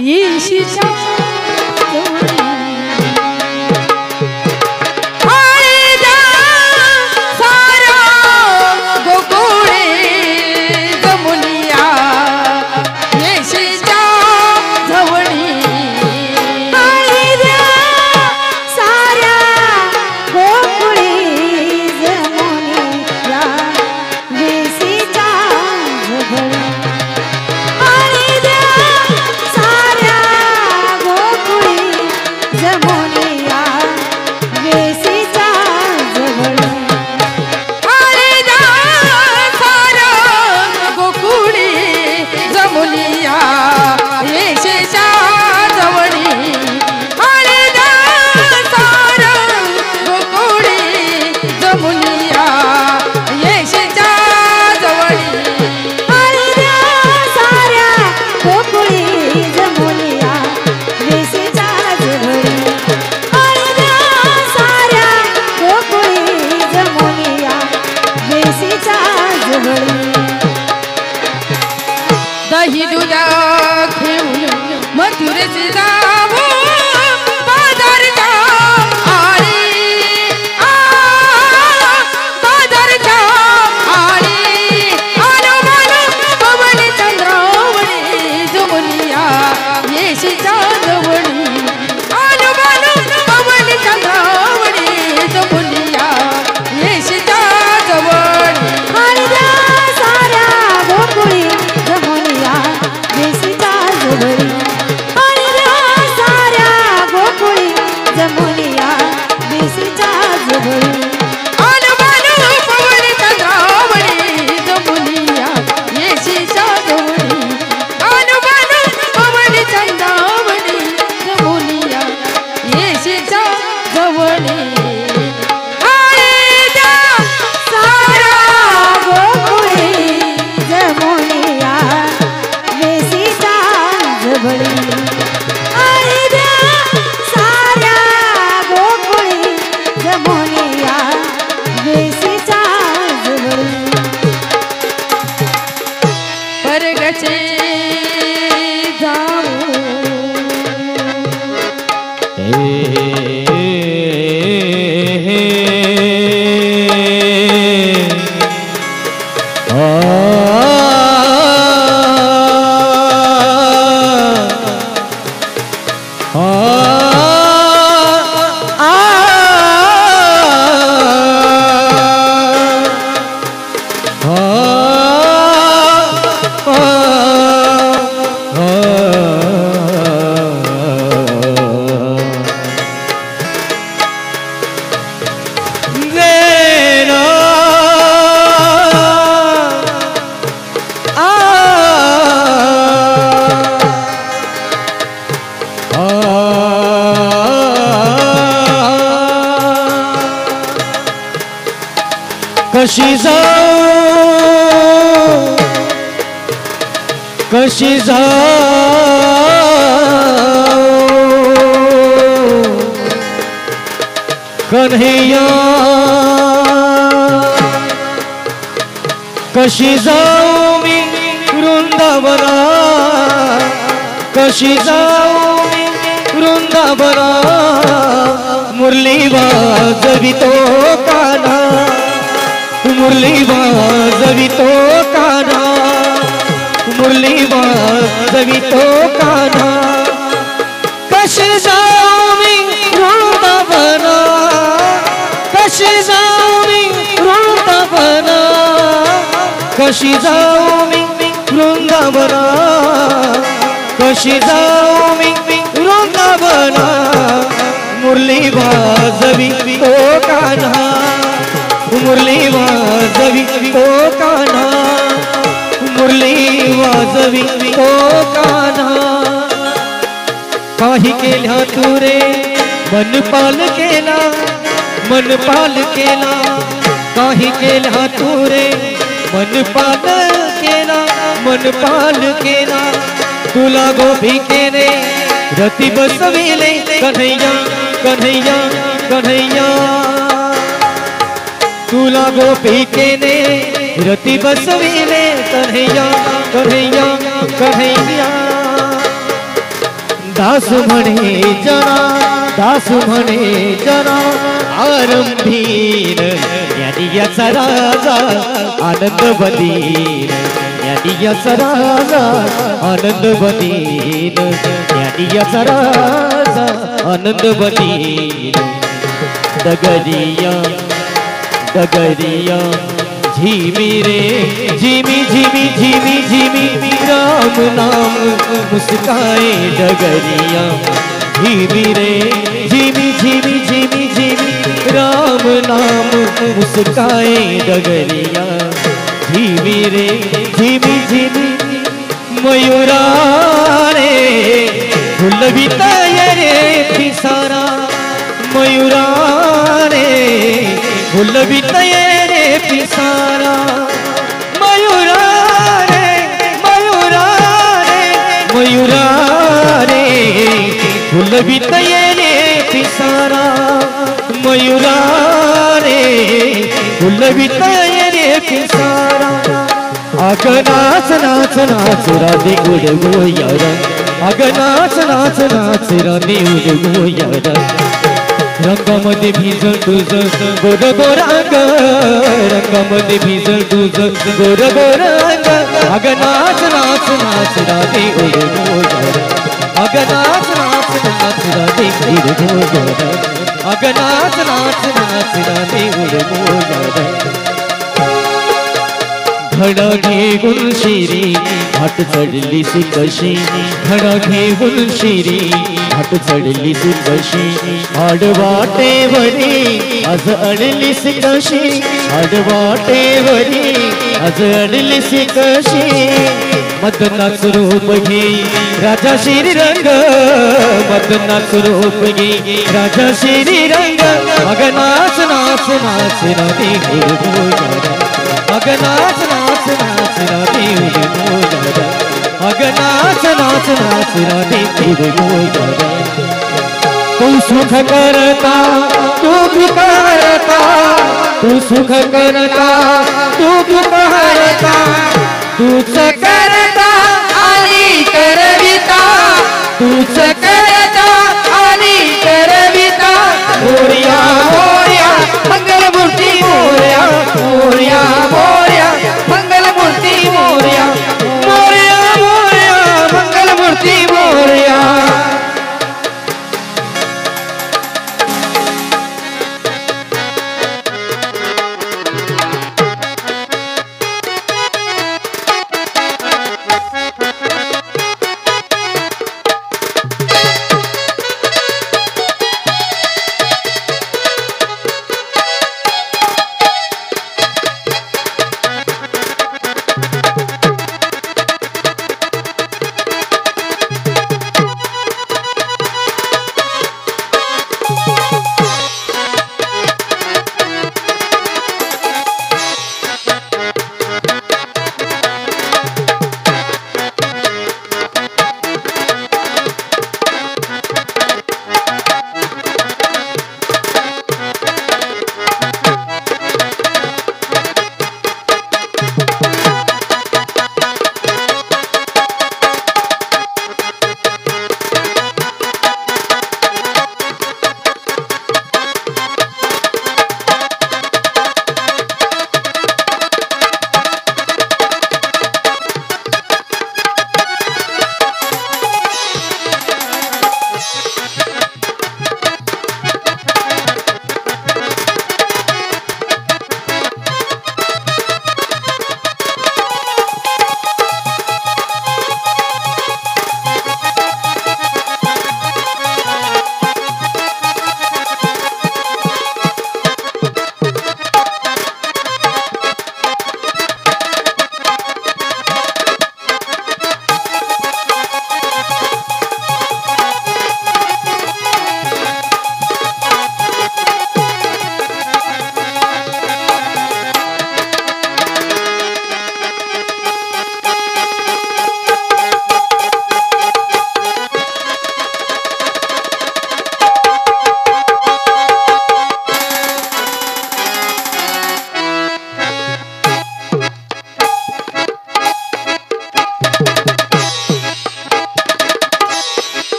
येशीच्या दही दूध घेऊन मथुरेचे जाऊ बाजारच्या आळी बाजारच्या आळी आलो मानो पवनी चंद्रावणी जमुनिया येशीच्या जवळी आलो मानो पवनी चंद्रावणी जमुनिया येशीच्या जवळी आणि त्या साऱ्या गोकुळी जमुनिया येशीच्या जवळी आणि त्या साऱ्या गोकुळी जमुनिया येशीच्या जवळी आलो मानो पवनी चंद्रावणी जमुनिया येशीच्या जवळी आलो मानो पवनी चंद्रावणी जमुनिया येशीच्या जवळी परगचे जाऊ कशी जाऊ कन्हैया कशी जाऊ मी वृंदावना कशी जाऊ मी वृंदावना मुरली वाजवितो कान्हा मुरली वाजवितो कान्हा मुरली वाजवितो कान्हा कशी जाऊ मी वृंदावना कशी जाऊ मी वृंदावना कशी जाऊ मी वृंदावना कशी जाऊ मी वृंदावना मुरली वाजवितो कान्हा मुरली वाजवितो कान्हा मुरली वाजवितो कान्हा काही केल्या तू रे मनपाल केला काही केल्या तू रे मनपाल केला तुला गोपी केले रती बसविले कन्हैया कन्हैया कन्हैया तुला गोपी केले रती बसविले कन्हैया कन्हैया कन्हैया दास म्हणे जना दास म्हणे जना आरंभीन यांनी याचा राजा आनंद बदीन यांनी याचा राजा आनंद बदीन यांनी याचा राजा आनंद बदीन डगरिया डगरिया झिमी रे झिमी झिमी झिमी झिमी राम नाम मुस्काए डगरिया झिमी रे झिमी झिमी झिमी झिमी राम नाम मुस्काए डगरिया झिमी रे झिमी झिमी मयूरा रे फुलविताय रे पिसारा मयूरा रे फुलविताय रे पिसारा मयूरा रे मयूरा रे मयूरा रे फुलविताय रे पिसारा मयूरा रे फुलविताय रे पिसारा अग नाच नाच नाच राधे उडगो यार अग नाच नाच नाच राधे उडगो यार रंगामध्ये भिजल तुझं गोर गोर अंग रंगामध्ये भिजल तुझं गोर गोर अंग अग नाच नाच नाच राधे उडगो यार अग नाच नाच नाच राधे उडगो यार अग नाच नाच नाच राधे उडगो यार घडा घेऊन शिरी हाट चढली कशी घडा घेऊन शिरी हाट चढली कशी आडवाटेवरी आज अडलीस कशी आडवाटेवरी आज अडलीस कशी मदनाच रूप घे राजा श्रीरंग मदनाच रूप घे राजा श्रीरंग अग नाच नाच नाच राधे उडगो यार अग नाच नाच नाच राधे उडगो यार अग नाच नाच नाच राधे उडगो यार तू सुख करता तू करता तू सुख करता तू करता तूच करता आणि करविता तूच करता आणि करविता मोरया मोरया मंगलमूर्ती मोरया मोरया मोरया मंगलमूर्ती मोरया मोरया मोरया मंगलमूर्ती मोरया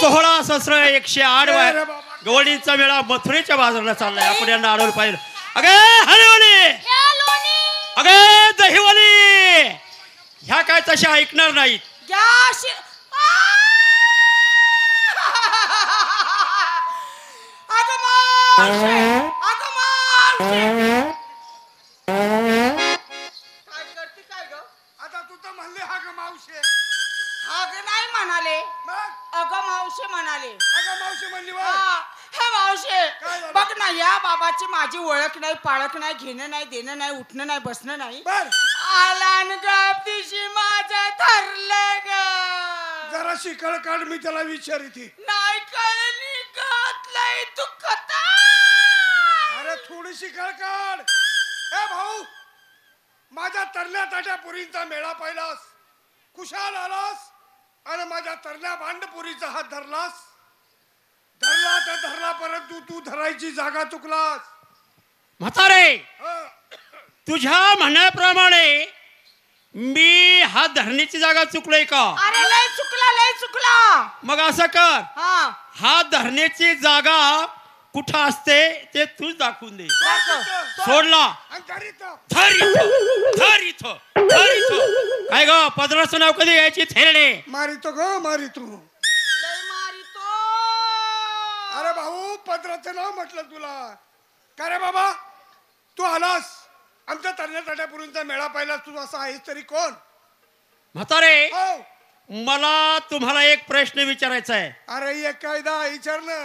16 सहस्र 108 ए रे बाबा. गवळींचा मेळा मथुरेच्या बाजाराला चाललाय. आपण यांना अडवलं पाहिजे. अगे हलवली, अगे दहीवली, ह्या काय तशा ऐकणार नाहीत. आता तू तर म्हणले हा ग मावशे. अगं नाही म्हणाले, मग अगं मावशी म्हणाले. अगं मावशी म्हणली बा. हे मावशे काय झालं? बघ ना, या बाबाची माझी ओळख नाही, पाळख नाही, घेणं नाही, देणं नाही, उठणं नाही, बसणं नाही. बर आला न गपदिशी माझं ठरलं ग. जरा शिकळ काढ, मी त्याला विचारिती. नाही कळली लय दुखत. अरे थोडी शिकळ काढ. ए भाऊ, माझ्या तरण्या ताट्या पुरींचा मेळा पाहिलास, कुशाल आलास आणि माझ्या तरण्या भांडपुरीचा हात धरलास. धरला तर धरला, परंतु तू धरायची जागा चुकलास. म्हातारे, हं. तुझ्या म्हणण्याप्रमाणे मी हात धरण्याची जागा चुकलोय का? अरे लय चुकला, लय चुकला. मग असं कर, हा हात धरण्याची जागा कुठं असते ते तूच दाखवून दे. दाखव. सोडला आणि धरीत. धर इथं, धर इथं, धर इथं. काय ग पदराचं नाव कधी यायची थेरडे? मारितो ग मारितो. लय मारितो. अरे भाऊ, पत्राचं नाव म्हटलं तुला. का रे बाबा, तू आलास आमच्या तरण्या ताट्यापुरींचा मेळा पाहिलास, तू असा आहेस तरी कोण? म्हातारे, हो. मला तुम्हाला एक प्रश्न विचारायचा आहे. अरे एक कायदा विचार ना.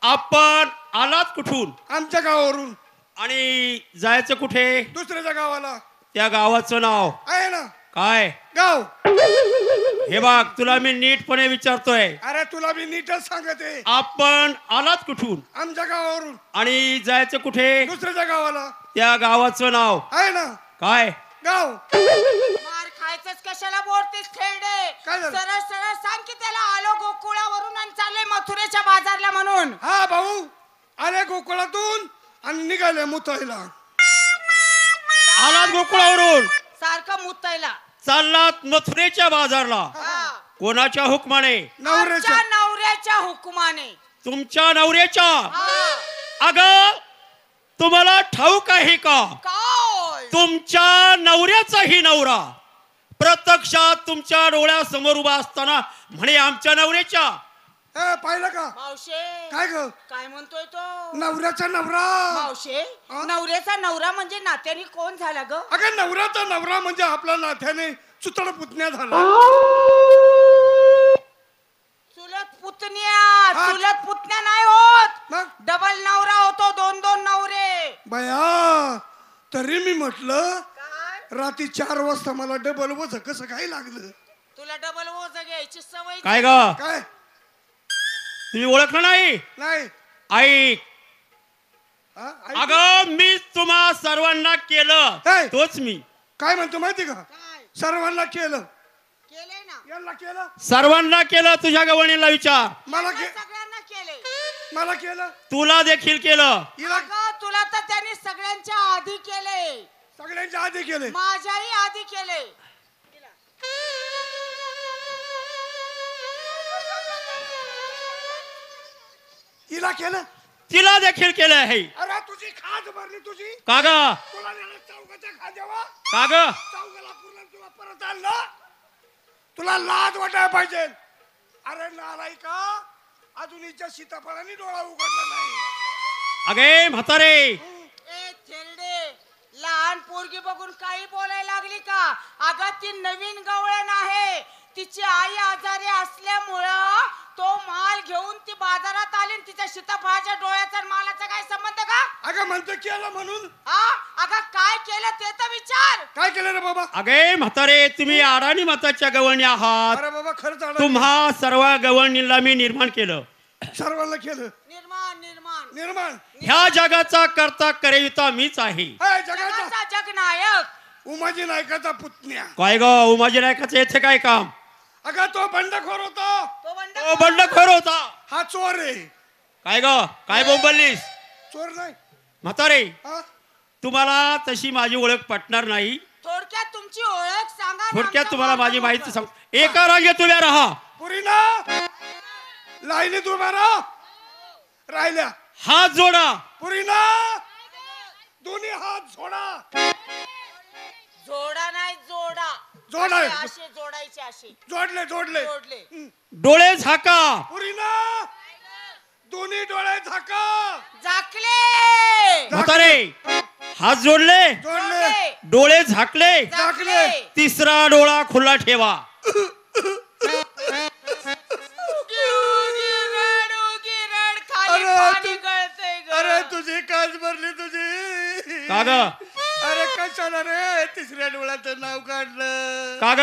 आपण आलात कुठून आमच्या गावावरून आणि जायचं कुठे? दुसऱ्याच्या गावाला. त्या गावाचं नाव आहे ना काय? गाव. हे बघ, तुला मी नीटपणे विचारतोय. अरे तुला मी नीटच सांगते. आपण आलात कुठून आमच्या गावावरून आणि जायचं कुठे? दुसऱ्याच्या गावाला. त्या गावाचं नाव आहे ना काय? गाव. मार खायचंच कशाला बोलतेस खेळडे? काय झालं? सरळ सरळ सांग की त्याला आलो गोकुळावरून आणि चालले मथुरेच्या बाजारला म्हणून. हा भाऊ, अरे गोकुळातून आणि निघाले मुताईला. आलात गोकुळावरून, सारखं मुतायला. चाललात मथुरेच्या बाजारला. हा. कोणाच्या हुकमाने? नवऱ्याच्या. आमच्या नवऱ्याच्या हुकुमाने. तुमच्या नवऱ्याच्या? हा. अगं, तुम्हाला ठाऊक आहे का, काय? तुमच्या नवऱ्याचाही नवरा प्रत्यक्षात तुमच्या डोळ्यासमोर उभा असताना म्हणे आमच्या नवऱ्याच्या. पाहिलं का? मावशे काय ग? काय म्हणतोय तो? नवऱ्याचा नवरा. मावशे, हा? नवऱ्याचा नवरा म्हणजे नात्याने कोण झाला ग? अगं नवऱ्याचा नवरा म्हणजे आपला नात्याने चुतड पुतण्या झाला. चुलत पुतण्या. हा. चुलत पुतण्या नाही होत, मग डबल नवरा होतो, दोन दोन नवरे. बया, तरी मी म्हटलं काय? रात्री 4 वाजता मला डबल वज कसं काय लागलं. तुला डबल ओझ घ्यायची सवय. काय ग, काय तुम्ही ओळखलं नाही? नाही. ऐक, हा? ऐक. अगं मी तुम्हा सर्वांना केलं काय? तोच मी. काय म्हणतो माहिती का? काय सर्वांना केलं. केलंय ना? यांना केलं. सर्वांना केलं. तुझ्या गवणीला विचार. मला सगळ्यांना केलंय. मला केलं. तुला देखील केलं. हिला अगं, तुला तर त्यांनी सगळ्यांच्या आधी केलंय. सगळ्यांच्या आधी केले. माझ्याही आधी केलंय. हिला केलं. तिला देखील केलं आहे. अरे तुझी खाज भरली तुझी. का ग, तुला नेलं चौकाच्या खाद्यावा. का ग, चौकाला पूर्ण तुला परत आणलं. तुला लाज वाटायला पाहिजे. अरे नालाय का, अजून हिच्या सीताफळाने डोळा उघडला नाही. अगे म्हातारे, ए थेरडे, लहान पोरगी बघून काही बोलायला लागली का? अगं ती नवीन गवळण आहे. तिची आई आजारी असल्यामुळं तो माल घेऊन ती बाजारात आली आणि तिच्या सीताफळाच्या डोळ्याचा आणि मालाचा काय संबंध का? अगं म्हणतो केलं म्हणून. हा? अगं काय केलं ते तर विचार. काय केलं रे बाबा? अगे म्हातारे, तुम्ही अडाणी मताच्या गवळणी आहात. अरे बाबा खरंच आलं. तुम्हा सर्व गवळणीला मी निर्माण केलं. सर्वांना केलं. निर्माण निर्माण निर्माण. ह्या जगाचा करता करविता मीच आहे. हाय, जगाचा जगाचा जगनायक. उमाजी नायकाचा पुतण्या. काय ग, उमाजी नायकाचं येथे काय काम? अगं तो बंडखोर होता. तो बंडखोर होता. हा चोर आहे. काय ग, काय बोंबललीस? चोर नाही. म्हातारे, हा? तुम्हाला तशी माझी ओळख पटणार नाही. थोडक्यात तुमची ओळख सांगा ना थोडक्यात आमच्या तुम्हाला माझी मागं माहिती मोठं. सांग. एका रांगेत उभ्या राहा. पुरी ना. लाईनीत उभा राहा. राहिल्या हात जोडा. पुरीना दोन्ही हात जोडा. जोडा नाही जोडा. जोडा. असे जोडायचे असे. जोडले जोडले. जोडले. डोळे झाका. पुरीना दोन्ही डोळे झाका. झाकले. म्हातारे हात जोडले. जोडले. डोळे झाकले. झाकले. तिसरा डोळा खुला ठेवा. अरे तुझी काच भरली तुझी. का ग? अरे कशाला रे तिसऱ्या डोळ्याचं नाव काढलं. का ग?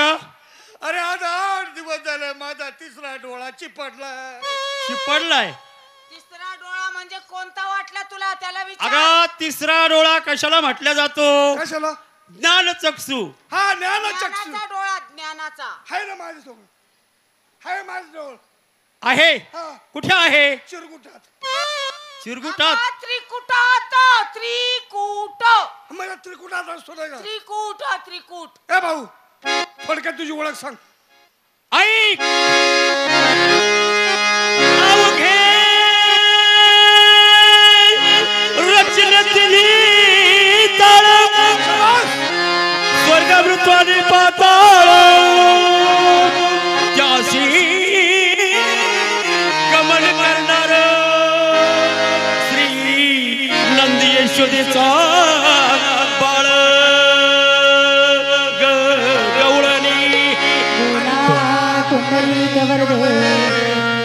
अरे आज 8 दिवस झाले माझा तिसरा डोळा चिपटला. चिपडलाय. तिसरा डोळा म्हणजे कोणता वाटला तुला त्याला विचार. अगं तिसरा डोळा कशाला म्हटला जातो? कशाला? ज्ञानचक्षु. हा ज्ञानचक्षु ज्ञानाचा डोळा. ज्ञानाचा आहे ना माझ्याजवळ. आहे माझ्याजवळ. आहे. हा कुठे आहे? चिरगुटात. चिरगुटात. त्रिकुटात. त्रिकूट. माझ्या त्रिकुटात असतो नाही का? त्रिकूट. त्रिकूट. ए भाऊ थोडक्यात तुझी ओळख सांग. ऐक. अवघे रचनेतली ताळ स्वर्ग मृत्वाने पाताळ त्याशी गमन करणार श्री नंदी यशोदेचा बाळ गवळणी. कुंडली गवर्धे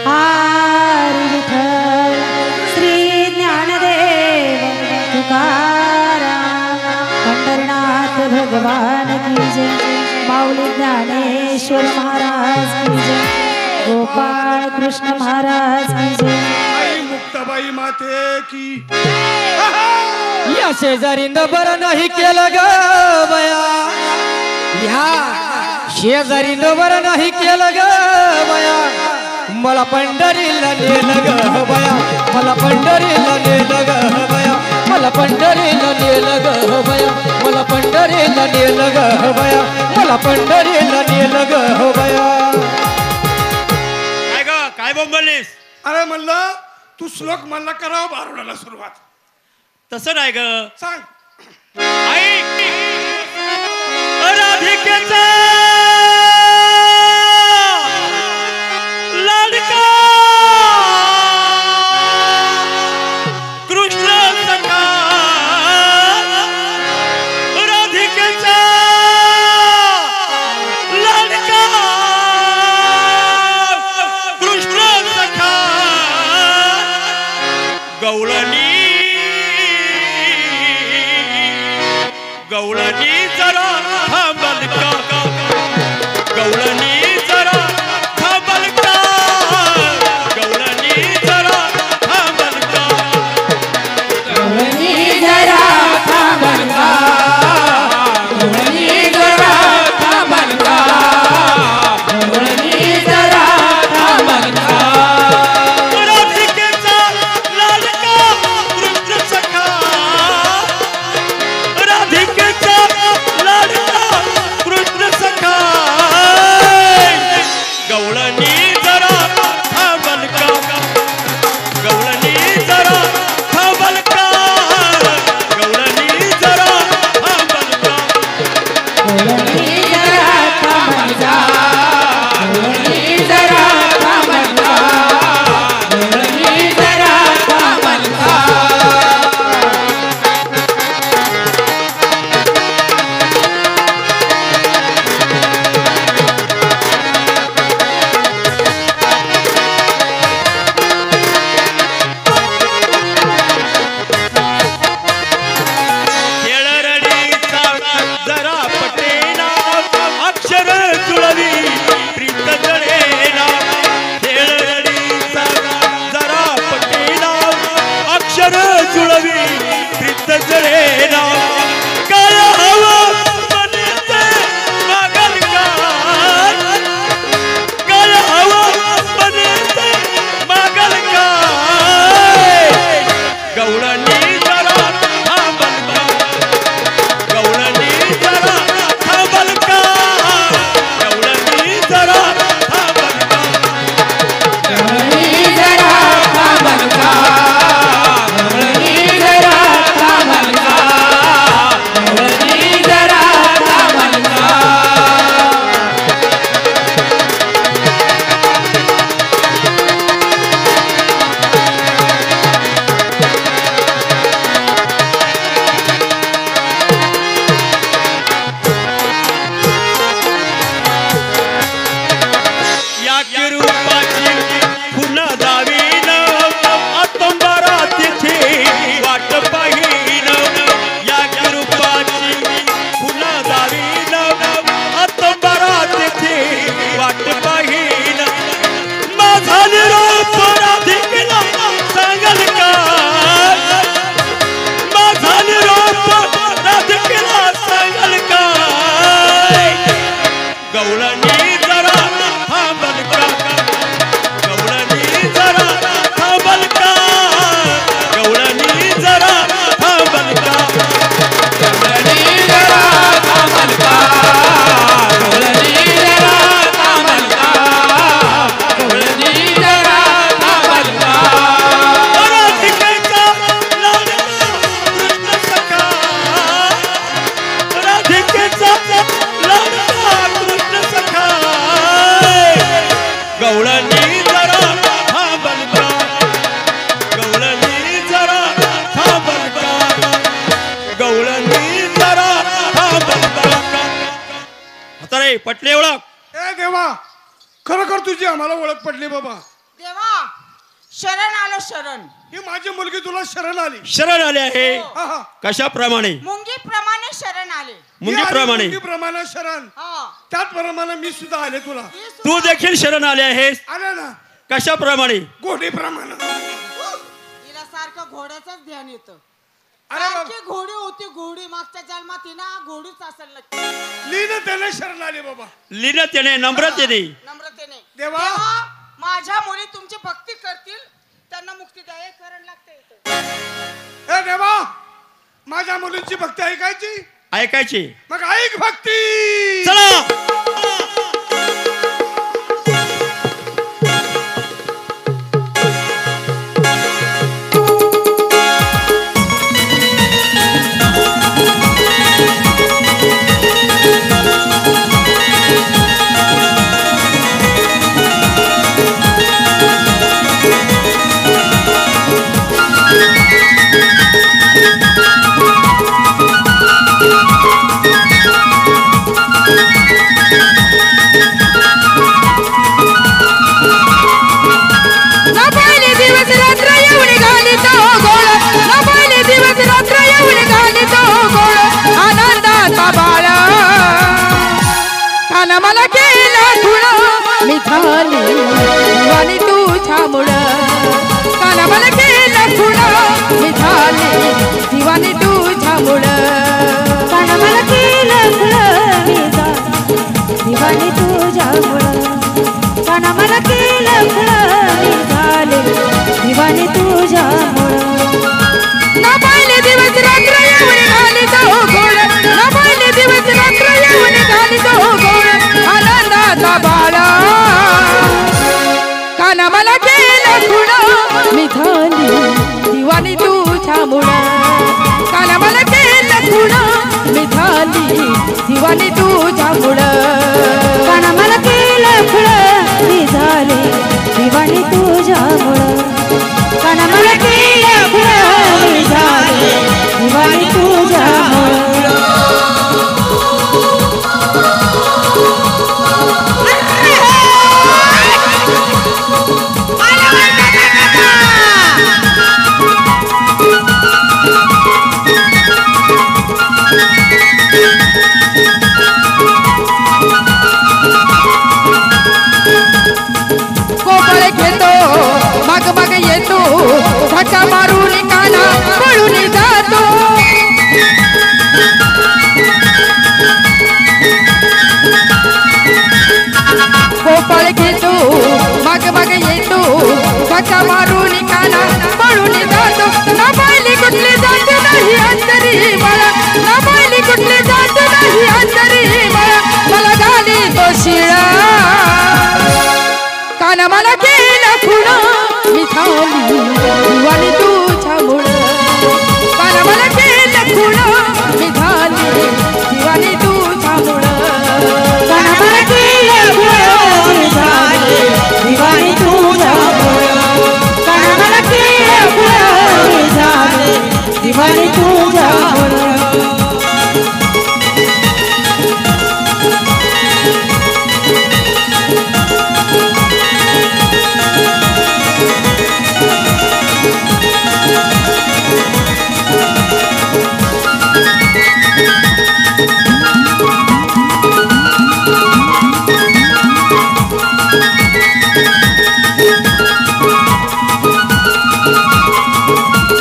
हरी विठ्ठल श्री ज्ञानदेव तुकाराम पंढरनाथ भगवान की जय. माऊली ज्ञानेश्वर महाराज की जय. गोपाळ कृष्ण महाराज की जय. आई मुक्ताबाई माते की. या शेजारीनं बरं नाही केलं ग बया. या शेजारीनं बरं नाही केलं ग बया. मला पंढरीला नेलं ग बया. मला पंढरीला नेलं ग बया. मला पंढरीला नेलं ग बया. मला पंढरीला नेलं ग बया. मला पंढरीला नेलं ग बया. काय ग? काय बोंबलीस? अरे म्हणलं तू श्लोक म्हणला करावं बारुडाला सुरुवात. तसं नाही ग. सांग. ऐक. राधिकेचा लाडका कृष्ण सखा. राधिकेचा लाडका कृष्ण सखा गवळणी. गवळणी जरा थांबल का. गवळणी जरा थांबल का. गवळणी जरा थांबल का. गवळणी जरा थांबल का. गवळणी जरा थांबल का. गवळणी जरा थांबल का. राधिकेचा लाडका कृष्ण सखा. राधिकेचा लाडका कृष्ण सखा पटली ओळख? ए देवा, खरोखर तुझी आम्हाला ओळख पडली बाबा. देवा शरण आलो शरण. ही माझी मुलगी तुला शरण आली. शरण आले आहे. हा हा. कशाप्रमाणे? मुंगीप्रमाणे शरण आले. मुंगीप्रमाणे. मुंगीप्रमाणे शरण. हा. त्याचप्रमाणे मी सुद्धा आले तुला. तू देखील शरण आले आहेस. आले ना. कशाप्रमाणे? घोडीप्रमाणे. तिला सारखं घोड्याचंच ध्यान येतं. अरे बाबा. सारखी घोडी होती घोडी, मागच्या जन्मात ना घोडीच असेल नक्की. लीनतेने शरण आले बाबा. लीनतेने, नम्रतेने. नम्रतेने. देवा. माझ्या मुली तुमची भक्ती करतील, त्यांना मुक्ती द्या. हे करण लागते. ए देवा, माझ्या मुलींची भक्ती ऐकायची. ऐकायची. मग ऐक भक्ती. चला. मला केला खुण मिथाली दिवानी तुझ्या मुळ. काना मला केला खुण मिथाली दिवानी तुझ्या मुळ. काना मला केला खुण दिवानी तुझ्या मुळ. काना मला केला खुण मिथाली दिवानी तुझ्या मुळ. ना पाहिले दिवस रात्र येऊन घाली तो गोड. ना पाहिले दिवस रात्र येऊन घाली तो गोड. आनंदाचा बाळा काना मला केला खुण मिथाली दिवानी तुझ्या मुळ. काना मला केला खुण मिथाली दिवानी तुझ्या मुळ. काना मला केला खुण मिथाली दिवानी तुझ्या मुळ. काना मला केला खुण मिथाली दिवानी तुझ्या मुळ. कोपळे घेतो माग माग येतो धक्का मारून काना पळून जातो. कोपळे घेतो माग माग येतो धक्का मारून काना पळून जातो. ना पाहिली कुठली जात नाही अंतरी मला. ना पाहिली कुठली जात नाही अंतरी मला. मला घाली तो शिळा काना मला केला खुण मिथाली दिवानी तुझ्या मुळ. काना मला केला खुण मिथाली दिवानी तुझ्या मुळ. काना मला केला खुण मिथाली दिवानी तुझ्या मुळ. काना मला केला खुण मिथाली दिवानी तुझ्या मुळ.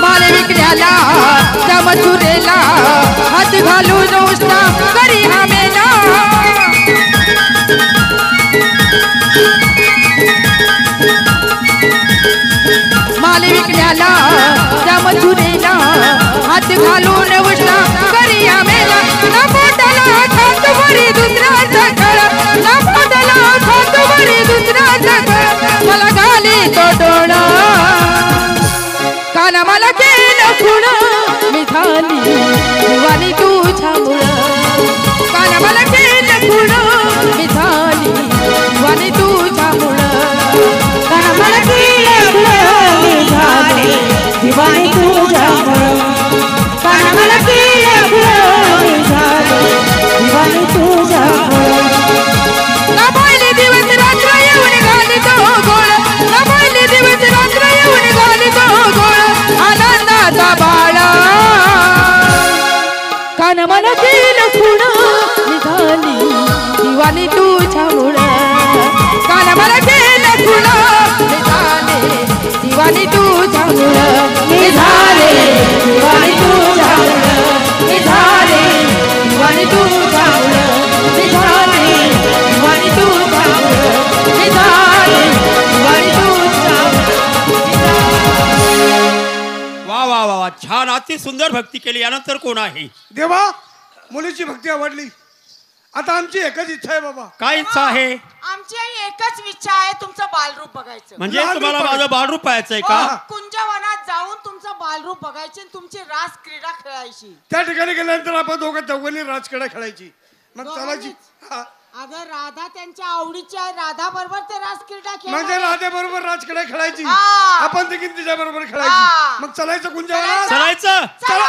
माले विकल्याला त्या मथुरेला हात घालून उष्णा करी हा मेला. माले विकल्याला त्या मथुरेला हात घालून उष्णा करी हा मेला. ना पोटाला खात बरी दुसऱ्याचा खळ. ना पोटाला खात बरी दुसऱ्याचा खळ. मला घाली तो डोळा काना मला केला खुण मिथाली दिवानी तुझ्या मुळ. काना मला केला खुण मिथाली दिवानी तुझ्या मुळ. काना मला केला खुण मिथाली दिवानी तुझ्या मुळ. काना मला केला खुण मिथाली दिवाणी तुझ्यामुळं मी झाले दिवाणी तुझ्यामुळं मी झाले दिवाणी तुझ्यामुळं मी झाले दिवाणी तुझ्यामुळं मी झाले दिवाणी वा वा वा वा छान अति सुंदर भक्ती केली. यानंतर कोण आहे? देवा मुलीची भक्ती आवडली. आता आमची एकच इच्छा आहे बाबा. काय इच्छा आहे? आमची एकच इच्छा आहे तुमचं बालरूप बघायचं. म्हणजे बालरूप तुम्हाला बघायचं. माझं बालरूप पाहायचंय हो, का? कुंजवनात जाऊन तुमचं बालरूप बघायचे आणि तुमची रास क्रीडा खेळायची. त्या ठिकाणी गेल्यानंतर आपण दोघांनी राजकडे खेळायची. मग चालायची. हा. अगं राधा त्यांच्या आवडीची आहे. राधा बरोबर ते रास क्रीडा म्हणजे खेळ. राधे बरोबर राजकडे खेळायची. हा. आपण देखील तिच्या बरोबर हा. खेळायची. मग चलायचं कुंजवनात. चलायचं. चला